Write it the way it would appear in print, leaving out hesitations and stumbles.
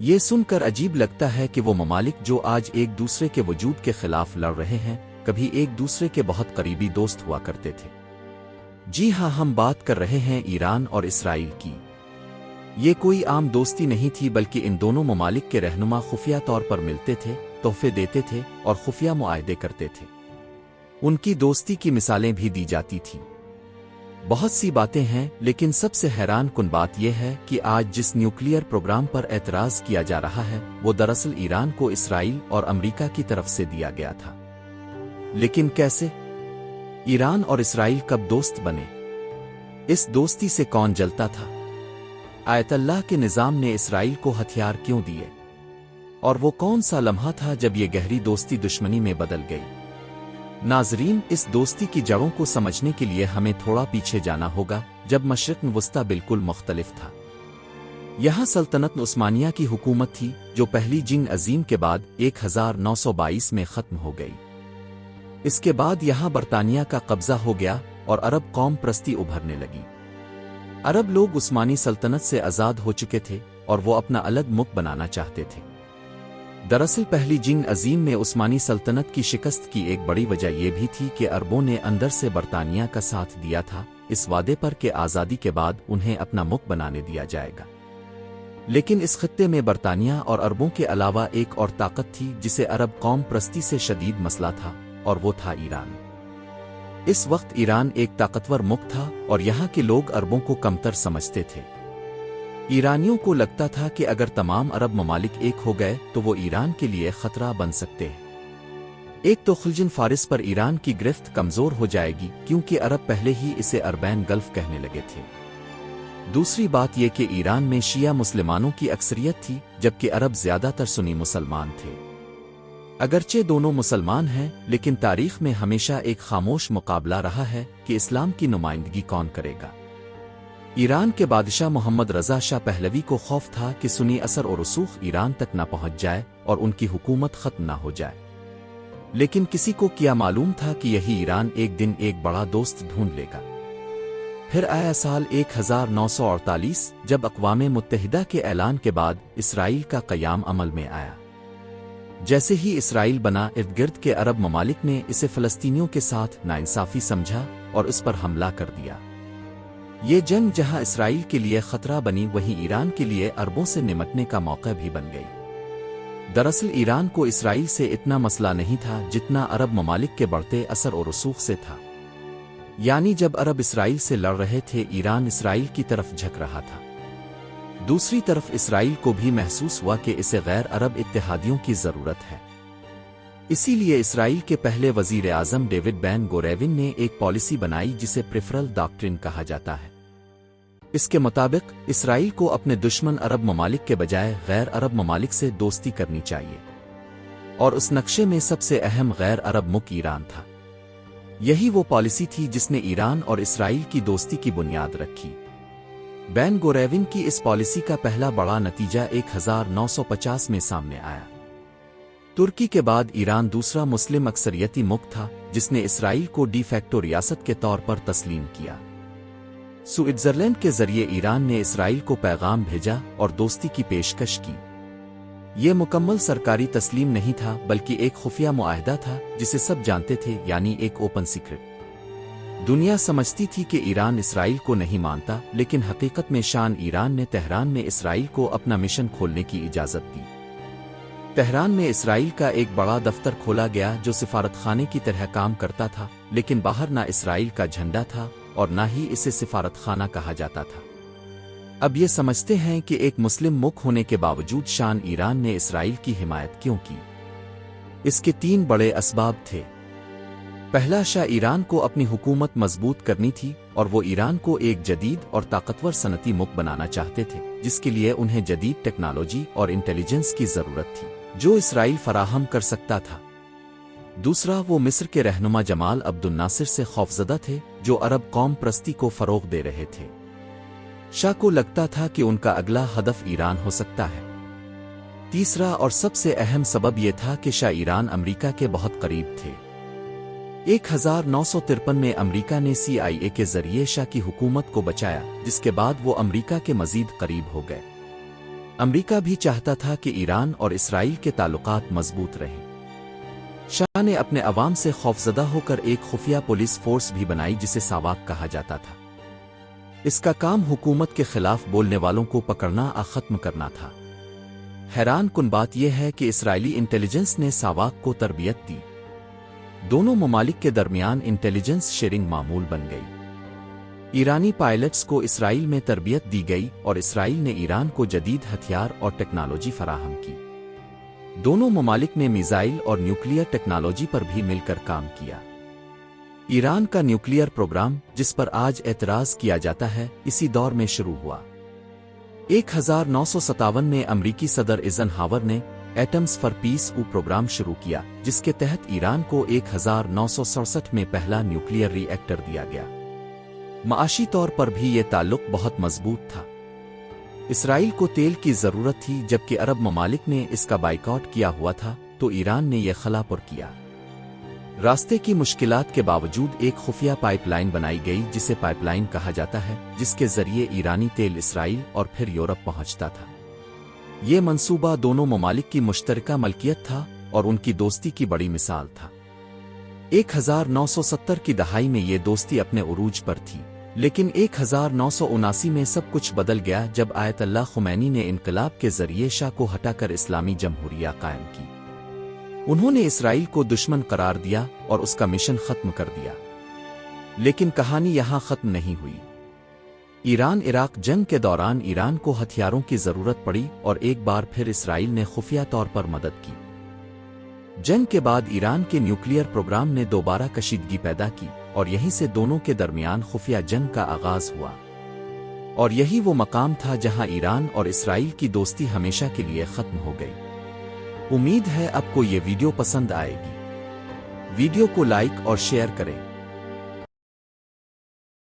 یہ سن کر عجیب لگتا ہے کہ وہ ممالک جو آج ایک دوسرے کے وجود کے خلاف لڑ رہے ہیں کبھی ایک دوسرے کے بہت قریبی دوست ہوا کرتے تھے۔ جی ہاں، ہم بات کر رہے ہیں ایران اور اسرائیل کی۔ یہ کوئی عام دوستی نہیں تھی بلکہ ان دونوں ممالک کے رہنما خفیہ طور پر ملتے تھے، تحفے دیتے تھے اور خفیہ معاہدے کرتے تھے۔ ان کی دوستی کی مثالیں بھی دی جاتی تھیں۔ بہت سی باتیں ہیں لیکن سب سے حیران کن بات یہ ہے کہ آج جس نیوکلیئر پروگرام پر اعتراض کیا جا رہا ہے وہ دراصل ایران کو اسرائیل اور امریکہ کی طرف سے دیا گیا تھا۔ لیکن کیسے؟ ایران اور اسرائیل کب دوست بنے؟ اس دوستی سے کون جلتا تھا؟ آیت اللہ کے نظام نے اسرائیل کو ہتھیار کیوں دیے؟ اور وہ کون سا لمحہ تھا جب یہ گہری دوستی دشمنی میں بدل گئی؟ ناظرین، اس دوستی کی جڑوں کو سمجھنے کے لیے ہمیں تھوڑا پیچھے جانا ہوگا جب مشرق وسطیٰ بالکل مختلف تھا۔ یہاں سلطنت عثمانیہ کی حکومت تھی جو پہلی جنگ عظیم کے بعد 1922 میں ختم ہو گئی۔ اس کے بعد یہاں برطانیہ کا قبضہ ہو گیا اور عرب قوم پرستی ابھرنے لگی۔ عرب لوگ عثمانی سلطنت سے آزاد ہو چکے تھے اور وہ اپنا الگ ملک بنانا چاہتے تھے۔ دراصل پہلی جنگ عظیم میں عثمانی سلطنت کی شکست کی ایک بڑی وجہ یہ بھی تھی کہ عربوں نے اندر سے برطانیہ کا ساتھ دیا تھا اس وعدے پر کہ آزادی کے بعد انہیں اپنا ملک بنانے دیا جائے گا۔ لیکن اس خطے میں برطانیہ اور عربوں کے علاوہ ایک اور طاقت تھی جسے عرب قوم پرستی سے شدید مسئلہ تھا، اور وہ تھا ایران۔ اس وقت ایران ایک طاقتور ملک تھا اور یہاں کے لوگ عربوں کو کمتر سمجھتے تھے۔ ایرانیوں کو لگتا تھا کہ اگر تمام عرب ممالک ایک ہو گئے تو وہ ایران کے لیے خطرہ بن سکتے ہیں۔ ایک تو خلجن فارس پر ایران کی گرفت کمزور ہو جائے گی کیونکہ عرب پہلے ہی اسے عربین گلف کہنے لگے تھے۔ دوسری بات یہ کہ ایران میں شیعہ مسلمانوں کی اکثریت تھی جبکہ عرب زیادہ تر سنی مسلمان تھے۔ اگرچہ دونوں مسلمان ہیں لیکن تاریخ میں ہمیشہ ایک خاموش مقابلہ رہا ہے کہ اسلام کی نمائندگی کون کرے گا۔ ایران کے بادشاہ محمد رضا شاہ پہلوی کو خوف تھا کہ سنی اثر و رسوخ ایران تک نہ پہنچ جائے اور ان کی حکومت ختم نہ ہو جائے۔ لیکن کسی کو کیا معلوم تھا کہ یہی ایران ایک دن ایک بڑا دوست ڈھونڈ لے گا۔ پھر آیا سال 1948 جب اقوام متحدہ کے اعلان کے بعد اسرائیل کا قیام عمل میں آیا۔ جیسے ہی اسرائیل بنا، ارد گرد کے عرب ممالک نے اسے فلسطینیوں کے ساتھ ناانصافی سمجھا اور اس پر حملہ کر دیا۔ یہ جنگ جہاں اسرائیل کے لیے خطرہ بنی وہیں ایران کے لیے عربوں سے نمٹنے کا موقع بھی بن گئی۔ دراصل ایران کو اسرائیل سے اتنا مسئلہ نہیں تھا جتنا عرب ممالک کے بڑھتے اثر و رسوخ سے تھا۔ یعنی جب عرب اسرائیل سے لڑ رہے تھے، ایران اسرائیل کی طرف جھک رہا تھا۔ دوسری طرف اسرائیل کو بھی محسوس ہوا کہ اسے غیر عرب اتحادیوں کی ضرورت ہے۔ اسی لیے اسرائیل کے پہلے وزیر اعظم ڈیوڈ بین گوریون نے ایک پالیسی بنائی جسے پریفرل ڈاکٹرن کہا جاتا ہے۔ اس کے مطابق اسرائیل کو اپنے دشمن عرب ممالک کے بجائے غیر عرب ممالک سے دوستی کرنی چاہیے، اور اس نقشے میں سب سے اہم غیر عرب ملک ایران تھا۔ یہی وہ پالیسی تھی جس نے ایران اور اسرائیل کی دوستی کی بنیاد رکھی۔ بین گوریون کی اس پالیسی کا پہلا بڑا نتیجہ 1950 میں سامنے آیا۔ ترکی کے بعد ایران دوسرا مسلم اکثریتی ملک تھا جس نے اسرائیل کو ڈی فیکٹو ریاست کے طور پر تسلیم کیا۔ سوئٹزرلینڈ کے ذریعے ایران نے اسرائیل کو پیغام بھیجا اور دوستی کی پیشکش کی۔ یہ مکمل سرکاری تسلیم نہیں تھا بلکہ ایک خفیہ معاہدہ تھا جسے سب جانتے تھے، یعنی ایک اوپن سیکرٹ۔ دنیا سمجھتی تھی کہ ایران اسرائیل کو نہیں مانتا، لیکن حقیقت میں شان ایران نے تہران میں اسرائیل کو اپنا مشن کھولنے کی اجازت دی۔ تہران میں اسرائیل کا ایک بڑا دفتر کھولا گیا جو سفارت خانے کی طرح کام کرتا تھا، لیکن باہر نہ اسرائیل کا جھنڈا تھا اور نہ ہی اسے سفارت خانہ کہا جاتا تھا۔ اب یہ سمجھتے ہیں کہ ایک مسلم ملک ہونے کے باوجود شان ایران نے اسرائیل کی حمایت کیوں کی؟ اس کے 3 بڑے اسباب تھے۔ پہلا، شاہ ایران کو اپنی حکومت مضبوط کرنی تھی اور وہ ایران کو ایک جدید اور طاقتور صنعتی ملک بنانا چاہتے تھے جس کے لیے انہیں جدید ٹیکنالوجی اور انٹیلیجنس کی ضرورت تھی جو اسرائیل فراہم کر سکتا تھا۔ دوسرا، وہ مصر کے رہنما جمال عبد الناصر سے خوفزدہ تھے جو عرب قوم پرستی کو فروغ دے رہے تھے۔ شاہ کو لگتا تھا کہ ان کا اگلا ہدف ایران ہو سکتا ہے۔ تیسرا اور سب سے اہم سبب یہ تھا کہ شاہ ایران امریکہ کے بہت قریب تھے۔ 1953 میں امریکہ نے CIA کے ذریعے شاہ کی حکومت کو بچایا، جس کے بعد وہ امریکہ کے مزید قریب ہو گئے۔ امریکہ بھی چاہتا تھا کہ ایران اور اسرائیل کے تعلقات مضبوط رہیں۔ شاہ نے اپنے عوام سے خوفزدہ ہو کر ایک خفیہ پولیس فورس بھی بنائی جسے ساواک کہا جاتا تھا۔ اس کا کام حکومت کے خلاف بولنے والوں کو پکڑنا اور ختم کرنا تھا۔ حیران کن بات یہ ہے کہ اسرائیلی انٹیلیجنس نے ساواک کو تربیت دی۔ دونوں ممالک کے درمیان انٹیلیجنس شیئرنگ معمول بن گئی۔ ایرانی پائلٹس کو اسرائیل میں تربیت دی گئی اور اسرائیل نے ایران کو جدید ہتھیار اور ٹیکنالوجی فراہم کی۔ دونوں ممالک نے میزائل اور نیوکلیئر ٹیکنالوجی پر بھی مل کر کام کیا۔ ایران کا نیوکلیئر پروگرام، جس پر آج اعتراض کیا جاتا ہے، اسی دور میں شروع ہوا۔ 1957 میں امریکی صدر ایزنہاور نے ایٹمز فار پیس پروگرام شروع کیا، جس کے تحت ایران کو 1967 میں پہلا نیوکلیئر ری ایکٹر دیا گیا۔ معاشی طور پر بھی یہ تعلق بہت مضبوط تھا۔ اسرائیل کو تیل کی ضرورت تھی، جبکہ عرب ممالک نے اس کا بائیکاٹ کیا ہوا تھا، تو ایران نے یہ خلا پر کیا۔ راستے کی مشکلات کے باوجود ایک خفیہ پائپ لائن بنائی گئی جسے پائپ لائن کہا جاتا ہے، جس کے ذریعے ایرانی تیل اسرائیل اور پھر یورپ پہنچتا تھا۔ یہ منصوبہ دونوں ممالک کی مشترکہ ملکیت تھا اور ان کی دوستی کی بڑی مثال تھا۔ 1970 کی دہائی میں یہ دوستی اپنے عروج پر تھی، لیکن 1979 میں سب کچھ بدل گیا جب آیت اللہ خمینی نے انقلاب کے ذریعے شاہ کو ہٹا کر اسلامی جمہوریہ قائم کی۔ انہوں نے اسرائیل کو دشمن قرار دیا اور اس کا مشن ختم کر دیا۔ لیکن کہانی یہاں ختم نہیں ہوئی۔ ایران عراق جنگ کے دوران ایران کو ہتھیاروں کی ضرورت پڑی اور ایک بار پھر اسرائیل نے خفیہ طور پر مدد کی۔ جنگ کے بعد ایران کے نیوکلیئر پروگرام نے دوبارہ کشیدگی پیدا کی اور یہیں سے دونوں کے درمیان خفیہ جنگ کا آغاز ہوا۔ اور یہی وہ مقام تھا جہاں ایران اور اسرائیل کی دوستی ہمیشہ کے لیے ختم ہو گئی۔ امید ہے آپ کو یہ ویڈیو پسند آئے گی۔ ویڈیو کو لائک اور شیئر کریں۔